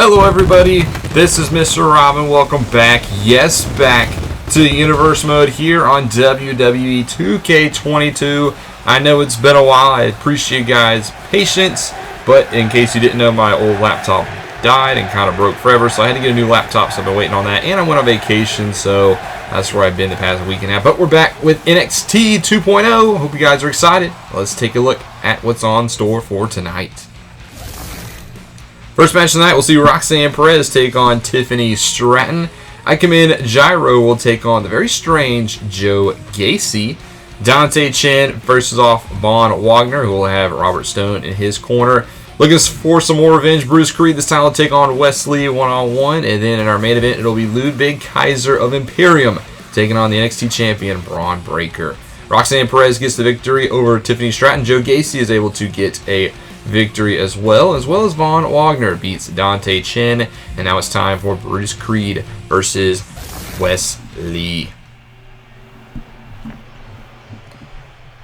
Hello everybody, this is Mr. Robin. Welcome back, back to Universe Mode here on WWE 2k22. I know it's been a while, I appreciate you guys' patience, but in case you didn't know, my old laptop died and kind of broke forever, so I had to get a new laptop, so I've been waiting on that, and I went on vacation, so that's where I've been the past week and a half. But we're back with NXT 2.0. Hope you guys are excited. Let's take a look at what's on store for tonight. First match tonight, we'll see Roxanne Perez take on Tiffany Stratton. Ikemen Gyro will take on the very strange Joe Gacy. Dante Chen versus off Von Wagner, who will have Robert Stone in his corner. Looking for some more revenge, Bruce Creed this time will take on Wesley one-on-one. And then in our main event, it'll be Ludwig Kaiser of Imperium taking on the NXT Champion Bron Breakker. Roxanne Perez gets the victory over Tiffany Stratton. Joe Gacy is able to get a victory as well as Von Wagner beats Dante Chen. And now it's time for Bruce Creed versus Wesley.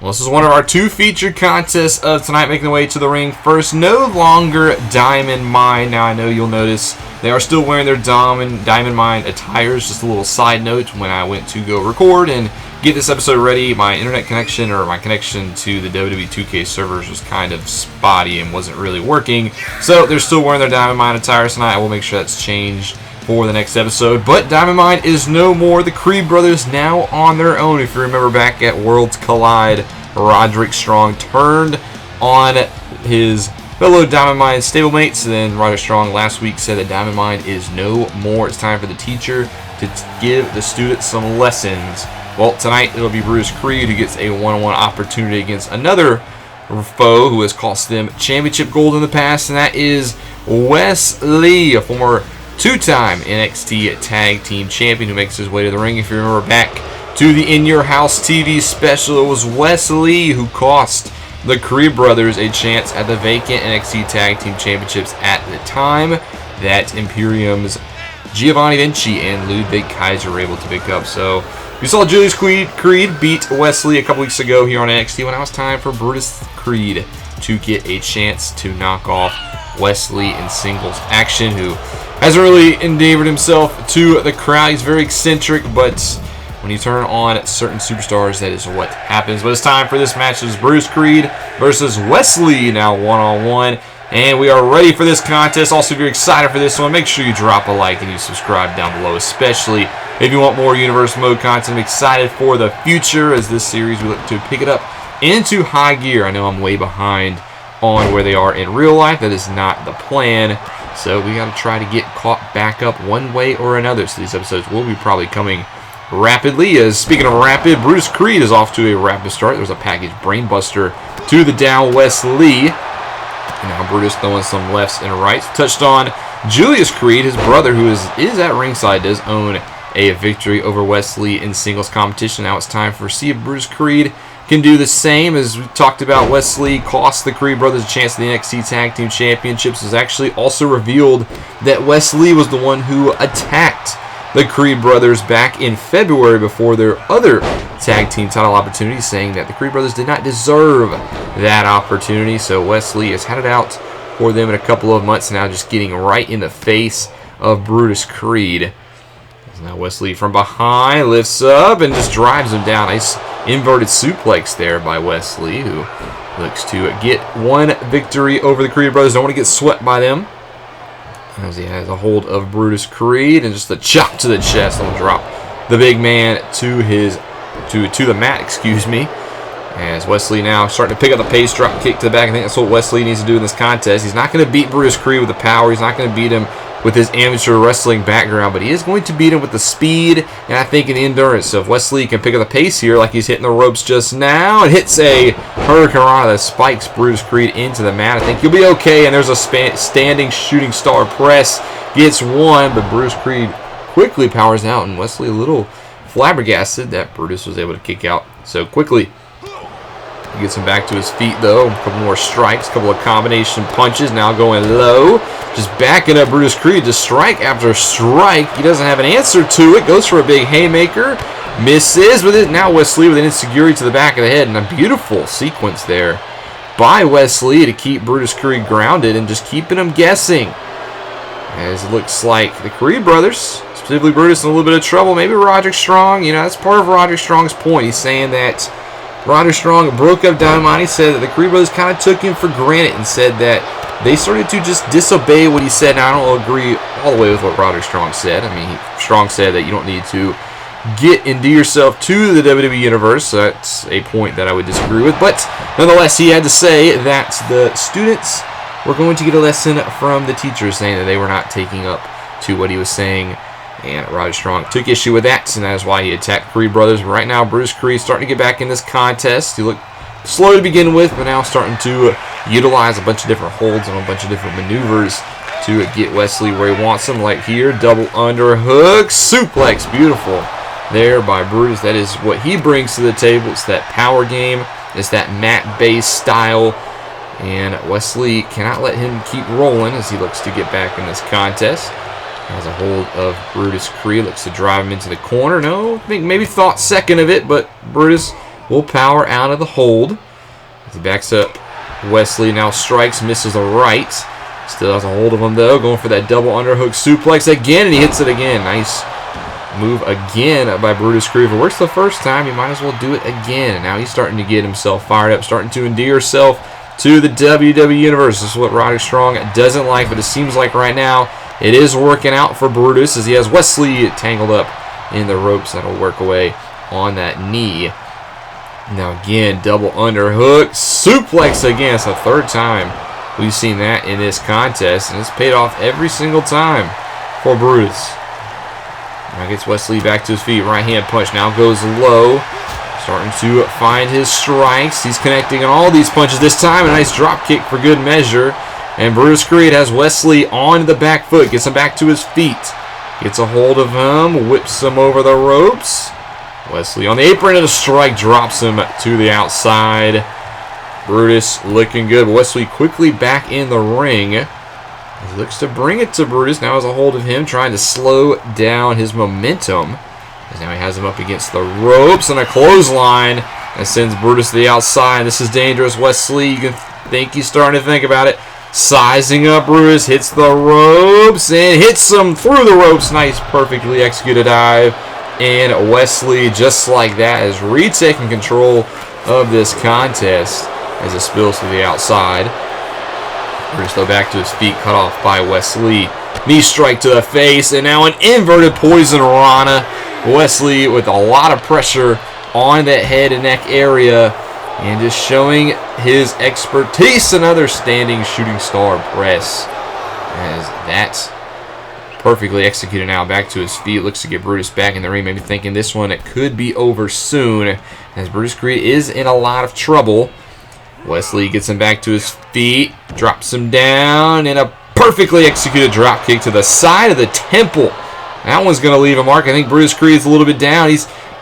Well, this is one of our two featured contests of tonight, making the way to the ring. First, no longer Diamond Mine. Now, I know you'll notice they are still wearing their Diamond Mine attires. Just a little side note, when I went to go record and get this episode ready, my internet connection, or my connection to the WWE 2K servers, was kind of spotty and wasn't really working. So they're still wearing their Diamond Mine attires tonight. I will make sure that's changed for the next episode. But Diamond Mine is no more. The Creed brothers now on their own. If you remember back at Worlds Collide, Roderick Strong turned on his fellow Diamond Mine stablemates. And then Roderick Strong last week said that Diamond Mine is no more. It's time for the teacher to give the students some lessons. Well, tonight it'll be Bruce Creed who gets a one-on-one opportunity against another foe who has cost them championship gold in the past, and that is Wesley, a former two-time NXT Tag Team Champion who makes his way to the ring. If you remember back to the In Your House TV special, it was Wesley who cost the Creed brothers a chance at the vacant NXT Tag Team Championships at the time that Imperium's Giovanni Vinci and Ludwig Kaiser were able to pick up. So we saw Julius Creed beat Wesley a couple weeks ago here on NXT, when it was time for Brutus Creed to get a chance to knock off Wesley in singles action, who hasn't really endeavored himself to the crowd. He's very eccentric, but when you turn on certain superstars, that is what happens. But it's time for this match. It's Bruce Creed versus Wesley, now one-on-one. And we are ready for this contest. Also, if you're excited for this one, make sure you drop a like and you subscribe down below, especially if you want more Universe Mode content. I'm excited for the future as this series, we look to pick it up into high gear. I know I'm way behind on where they are in real life. That is not the plan. So we got to try to get caught back up one way or another. So these episodes will be probably coming rapidly. As speaking of rapid, Bruce Creed is off to a rapid start. There's a package brainbuster to the down Wesley. Now Brutus throwing some lefts and rights. Touched on Julius Creed, his brother, who is at ringside, does own a victory over Wesley in singles competition. Now it's time for see if Bruce Creed can do the same. As we talked about, Wesley cost the Creed brothers a chance at the NXT Tag Team Championships. It was actually also revealed that Wesley was the one who attacked the Creed brothers back in February before their other tag team title opportunity, saying that the Creed brothers did not deserve that opportunity. So Wesley has had it out for them in a couple of months now, just getting right in the face of Brutus Creed. Now Wesley from behind lifts up and just drives him down. Nice inverted suplex there by Wesley, who looks to get one victory over the Creed brothers. Don't want to get swept by them, as he has a hold of Brutus Creed, and just a chop to the chest. I'm gonna drop the big man to the mat, excuse me. As Wesley now starting to pick up the pace, drop kick to the back. I think that's what Wesley needs to do in this contest. He's not going to beat Brutus Creed with the power. He's not going to beat him with his amateur wrestling background, but he is going to beat him with the speed and I think in the endurance. So if Wesley can pick up the pace here, like he's hitting the ropes just now, and hits a Hurricane Rana that spikes Brutus Creed into the mat, I think he'll be okay. And there's a standing shooting star press, gets one, but Brutus Creed quickly powers out, and Wesley a little flabbergasted that Brutus was able to kick out so quickly. He gets him back to his feet, though. A couple more strikes, a couple of combination punches. Now going low. Just backing up Brutus Creed to strike after strike. He doesn't have an answer to it. Goes for a big haymaker. Misses with it. Now Wesley with an insecurity to the back of the head. And a beautiful sequence there by Wesley to keep Brutus Creed grounded and just keeping him guessing. as it looks like the Creed brothers, specifically Brutus, in a little bit of trouble. Maybe Roderick Strong, you know, that's part of Roderick Strong's point. He's saying that Roderick Strong broke up Dynamite. He said that the Creed brothers kind of took him for granted and said that they started to just disobey what he said. Now, I don't agree all the way with what Roderick Strong said. I mean, Strong said that you don't need to endear yourself to the WWE Universe. So that's a point that I would disagree with. But nonetheless, he had to say that the students were going to get a lesson from the teachers, saying that they were not taking up to what he was saying. And Roderick Strong took issue with that, and that is why he attacked Creed brothers. But right now, Brutus Creed starting to get back in this contest. He looked slow to begin with, but now starting to utilize a bunch of different holds and a bunch of different maneuvers to get Wesley where he wants him. Like here, double underhook, suplex, beautiful there by Brutus. That is what he brings to the table. It's that power game. It's that mat-based style. And Wesley cannot let him keep rolling as he looks to get back in this contest. Has a hold of Brutus Creed. Looks to drive him into the corner. No, I think maybe thought second of it, but Brutus will power out of the hold. As he backs up Wesley, now strikes, misses the right. Still has a hold of him, though. Going for that double underhook suplex again, and he hits it again. Nice move again by Brutus Creed. If it works the first time, you might as well do it again. And now he's starting to get himself fired up, starting to endear himself to the WWE Universe. This is what Roderick Strong doesn't like, but it seems like right now it is working out for Brutus as he has Wesley tangled up in the ropes. That'll work away on that knee. Now again, double underhook, suplex again. It's the third time we've seen that in this contest, and it's paid off every single time for Brutus. Now gets Wesley back to his feet. Right hand punch now goes low. Starting to find his strikes. He's connecting on all these punches this time. A nice drop kick for good measure. And Brutus Creed has Wesley on the back foot. Gets him back to his feet. Gets a hold of him. Whips him over the ropes. Wesley on the apron and a strike. Drops him to the outside. Brutus looking good. Wesley quickly back in the ring. He looks to bring it to Brutus. Now has a hold of him. Trying to slow down his momentum. As now he has him up against the ropes. And a clothesline. That sends Brutus to the outside. This is dangerous. Wesley, you can think he's starting to think about it. Sizing up Brutus, hits the ropes, and hits him through the ropes. Nice, perfectly executed dive. And Wesley, just like that, is retaking control of this contest as it spills to the outside. Brutus, though, back to his feet, cut off by Wesley. Knee strike to the face, and now an inverted poison rana. Wesley with a lot of pressure on that head and neck area. And just showing his expertise. Another standing shooting star press. As that's perfectly executed now. Back to his feet. Looks to get Brutus back in the ring. Maybe thinking this one it could be over soon. As Brutus Creed is in a lot of trouble. Wesley gets him back to his feet. Drops him down. And a perfectly executed drop kick to the side of the temple. That one's going to leave a mark. I think Brutus Creed's a little bit down.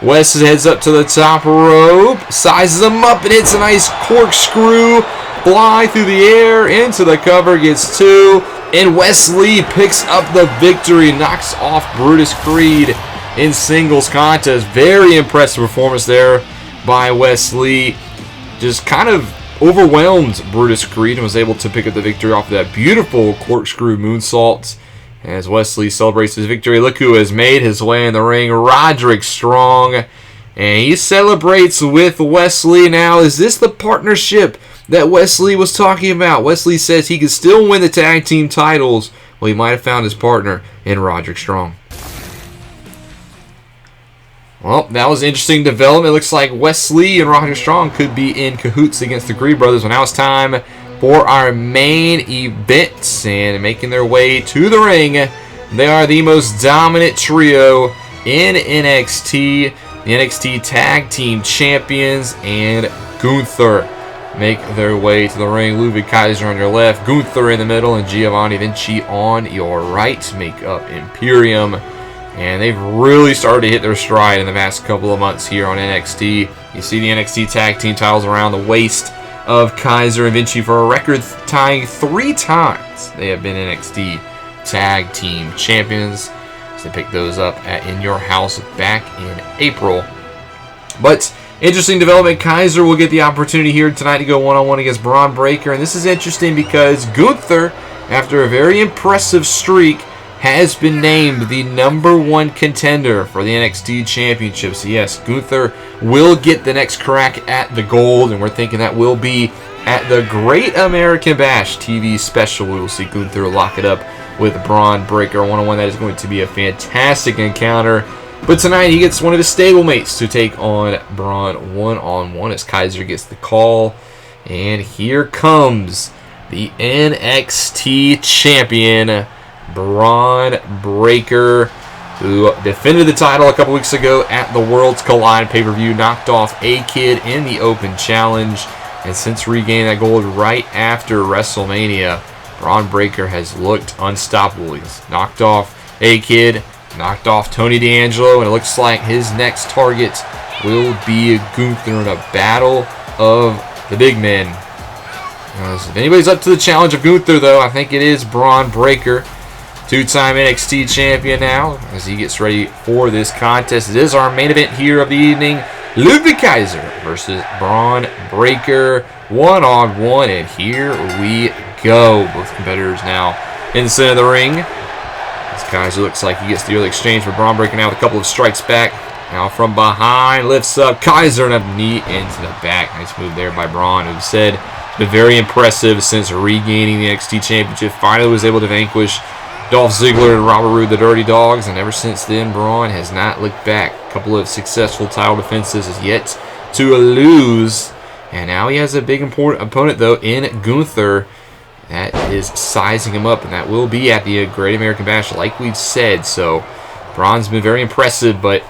Wes heads up to the top rope, sizes him up, and hits a nice corkscrew, fly through the air, into the cover, gets two, and Wesley picks up the victory, knocks off Brutus Creed in singles contest. Very impressive performance there by Wesley. Just kind of overwhelmed Brutus Creed and was able to pick up the victory off of that beautiful corkscrew moonsault. As Wesley celebrates his victory, look who has made his way in the ring, Roderick Strong. And he celebrates with Wesley. Now, is this the partnership that Wesley was talking about? Wesley says he can still win the tag team titles. Well, he might have found his partner in Roderick Strong. Well, that was interesting development. It looks like Wesley and Roderick Strong could be in cahoots against the Creed brothers. Well, now it's time for our main events, and making their way to the ring, they are the most dominant trio in NXT, the NXT Tag Team Champions, and Gunther make their way to the ring. Ludwig Kaiser on your left, Gunther in the middle, and Giovanni Vinci on your right make up Imperium. And they've really started to hit their stride in the past couple of months here on NXT. You see the NXT Tag Team titles around the waist of Kaiser and Vinci for a record-tying 3 times. They have been NXT Tag Team Champions. So they picked those up In Your House back in April. But interesting development. Kaiser will get the opportunity here tonight to go one-on-one against Bron Breakker. And this is interesting because Gunther after a very impressive streak, has been named the #1 contender for the NXT Championship. So yes, Gunther will get the next crack at the gold, and we're thinking that will be at the Great American Bash TV special. We will see Gunther lock it up with Bron Breakker one-on-one. That is going to be a fantastic encounter. But tonight he gets one of his stablemates to take on Braun one-on-one as Kaiser gets the call. And here comes the NXT Champion, Bron Breakker, who defended the title a couple weeks ago at the Worlds Collide pay-per-view, knocked off A-Kid in the Open Challenge, and since regaining that gold right after WrestleMania, Bron Breakker has looked unstoppable. He's knocked off A-Kid, knocked off Tony D'Angelo, and it looks like his next target will be Gunther in a battle of the big men. If anybody's up to the challenge of Gunther, though, I think it is Bron Breakker. Two-time NXT champion now as he gets ready for this contest. It is our main event here of the evening. Ludwig Kaiser versus Bron Breakker one-on-one, and here we go. Both competitors now in the center of the ring. As Kaiser looks like he gets the early exchange for Bron Breakker now with a couple of strikes back. Now from behind, lifts up Kaiser and a knee into the back. Nice move there by Bron, who said been very impressive since regaining the NXT Championship. Finally was able to vanquish Dolph Ziggler and Robert Roode, the Dirty Dogs, and ever since then, Bron has not looked back. A couple of successful title defenses, is yet to lose, and now he has a big important opponent, though, in Gunther. That is sizing him up, and that will be at the Great American Bash, like we've said. So, Bron's been very impressive, but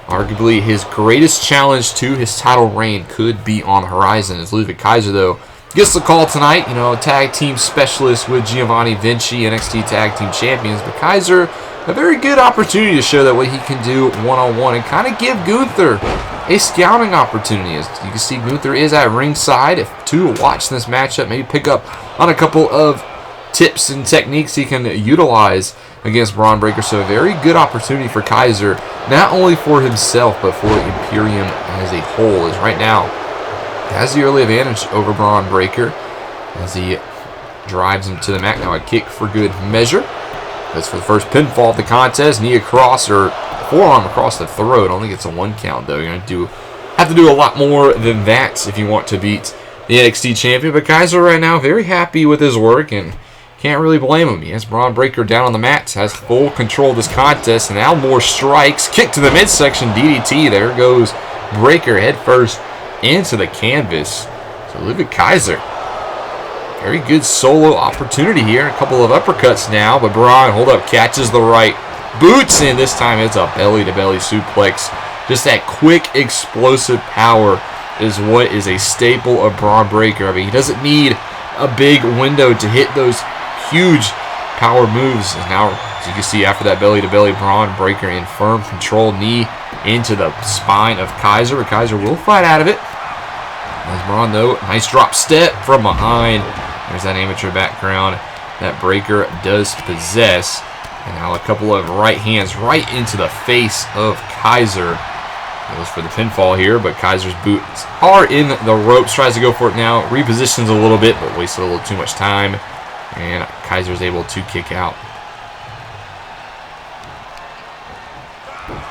arguably his greatest challenge to his title reign could be on the horizon. As Ludwig Kaiser, though, gets the call tonight, tag team specialist with Giovanni Vinci, NXT Tag Team Champions. But Kaiser, a very good opportunity to show that what he can do one-on-one and kind of give Gunther a scouting opportunity. As you can see, Gunther is at ringside to watch this matchup, maybe pick up on a couple of tips and techniques he can utilize against Bron Breakker. So a very good opportunity for Kaiser, not only for himself, but for Imperium as a whole, as right now has the early advantage over Bron Breakker as he drives him to the mat. Now a kick for good measure. That's for the first pinfall of the contest. Knee across, or forearm across the throat. I don't think it's a one count, though. You're going to have to do a lot more than that if you want to beat the NXT champion. But Kaiser right now very happy with his work, and can't really blame him. He has Bron Breakker down on the mat, has full control of this contest, and now more strikes. Kick to the midsection, DDT. There goes Breakker head first into the canvas. So Ludwig Kaiser, very good solo opportunity here. A couple of uppercuts now, but Bron, hold up, catches the right, boots in. This time it's a belly-to-belly suplex. Just that quick, explosive power is what is a staple of Bron Breakker. I mean, he doesn't need a big window to hit those huge power moves. And now, as you can see, after that belly-to-belly, Bron Breakker in firm control, knee into the spine of Kaiser, but Kaiser will fight out of it. As Bron, though, nice drop step from behind. There's that amateur background that Breakker does possess. And now a couple of right hands right into the face of Kaiser. Goes for the pinfall here, but Kaiser's boots are in the ropes. Tries to go for it now. Repositions a little bit, but wasted a little too much time. And Kaiser's able to kick out.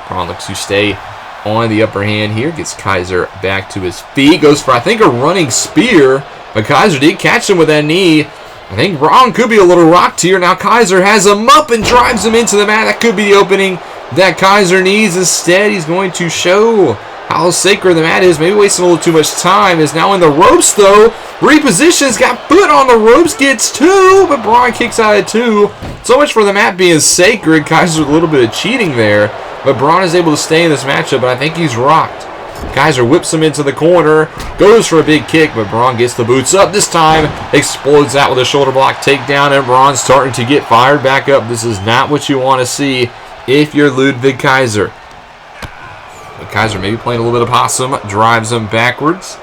Bron looks to stay on the upper hand here. Gets Kaiser back to his feet. Goes for, I think, a running spear. But Kaiser did catch him with that knee. I think Bron could be a little rocked here. Now Kaiser has him up and drives him into the mat. That could be the opening that Kaiser needs. Instead, he's going to show how sacred the mat is. Maybe wasting a little too much time. Is now in the ropes, though. Repositions. Got foot on the ropes. Gets two. But Bron kicks out at two. So much for the mat being sacred. Kaiser with a little bit of cheating there. But Bron is able to stay in this matchup, but I think he's rocked. Kaiser whips him into the corner, goes for a big kick, but Bron gets the boots up. This time, explodes out with a shoulder block takedown, and Bron's starting to get fired back up. This is not what you want to see if you're Ludwig Kaiser. But Kaiser maybe playing a little bit of possum, drives him backwards.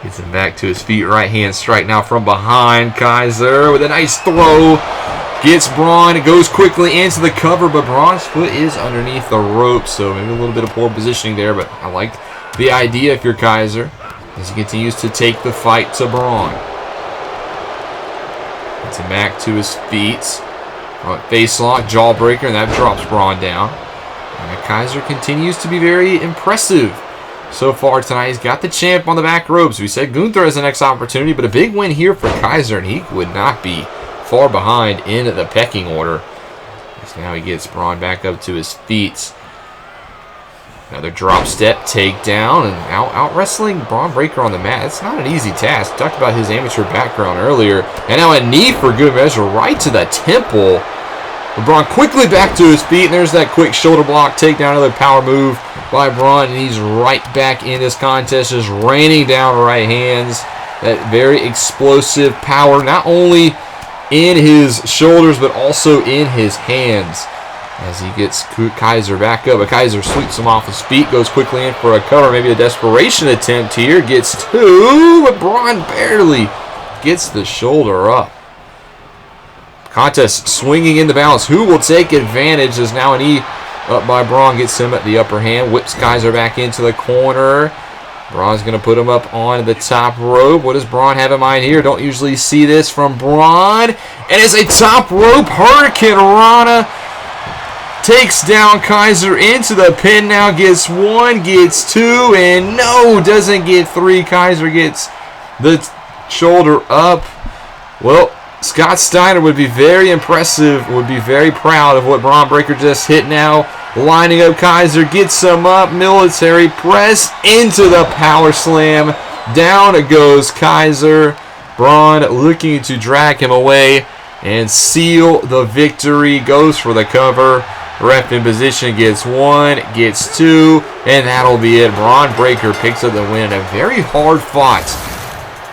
Gets him back to his feet, right hand strike now from behind. Kaiser with a nice throw. Gets Bron, it goes quickly into the cover, but Bron's foot is underneath the rope, so maybe a little bit of poor positioning there, but I like the idea if you're Kaiser, as he continues to take the fight to Bron. Gets him back to his feet. Face lock, jawbreaker, and that drops Bron down. And Kaiser continues to be very impressive so far tonight. He's got the champ on the back ropes. We said Gunther has the next opportunity, but a big win here for Kaiser, and he would not be far behind in the pecking order. So now he gets Bron back up to his feet. Another drop step, takedown, and out wrestling Bron Breakker on the mat. It's not an easy task. We talked about his amateur background earlier. And now a knee for good measure right to the temple. Bron quickly back to his feet, and there's that quick shoulder block, takedown, another power move by Bron, and he's right back in this contest, just raining down right hands. That very explosive power, not only in his shoulders, but also in his hands. As he gets Kaiser back up, but Kaiser sweeps him off his feet, goes quickly in for a cover, maybe a desperation attempt here. Gets two, but Bron barely gets the shoulder up. Contest swinging in the balance. Who will take advantage as now a knee up by Bron gets him at the upper hand. Whips Kaiser back into the corner. Bron's going to put him up on the top rope. What does Bron have in mind here? Don't usually see this from Bron. And it's a top rope Hurricane Rana. Takes down Kaiser into the pin now. Gets one, gets two, and no, doesn't get three. Kaiser gets the shoulder up. Well, Scott Steiner would be very impressive, would be very proud of what Bron Breakker just hit now. Lining up Kaiser, gets him up, military press into the power slam. Down it goes Kaiser. Bron looking to drag him away and seal the victory. Goes for the cover. Ref in position, gets one, gets two, and that'll be it. Bron Breakker picks up the win. A very hard fought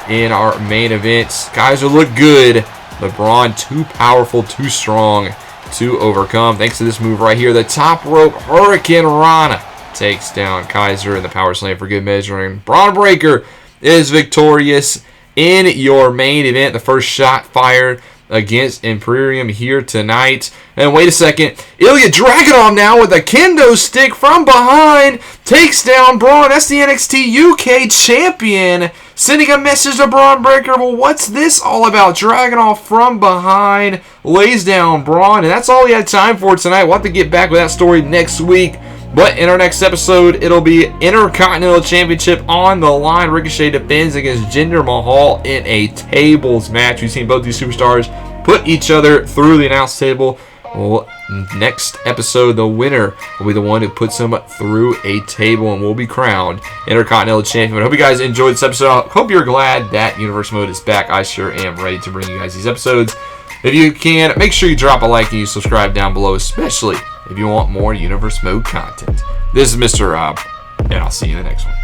in our main event. Kaiser looked good, but Bron too powerful, too strong to overcome. Thanks to this move right here, the top rope Hurricane Rana takes down Kaiser in the power slam for good measure. And Bron Breakker is victorious in your main event. The first shot fired against Imperium here tonight. And wait a second, Ilya Dragunov now with a kendo stick from behind takes down Bron. That's the NXT UK Champion. Sending a message to Bron Breakker. Well, what's this all about? Dragunov from behind lays down Bron, and that's all we had time for tonight. We'll have to get back with that story next week. But in our next episode, it'll be Intercontinental Championship on the line. Ricochet defends against Jinder Mahal in a tables match. We've seen both these superstars put each other through the announce table. Well, next episode, the winner will be the one who puts him through a table and will be crowned Intercontinental Champion. I hope you guys enjoyed this episode. I hope you're glad that Universe Mode is back. I sure am ready to bring you guys these episodes. If you can, make sure you drop a like and you subscribe down below, especially if you want more Universe Mode content. This is Mr. Rob, and I'll see you in the next one.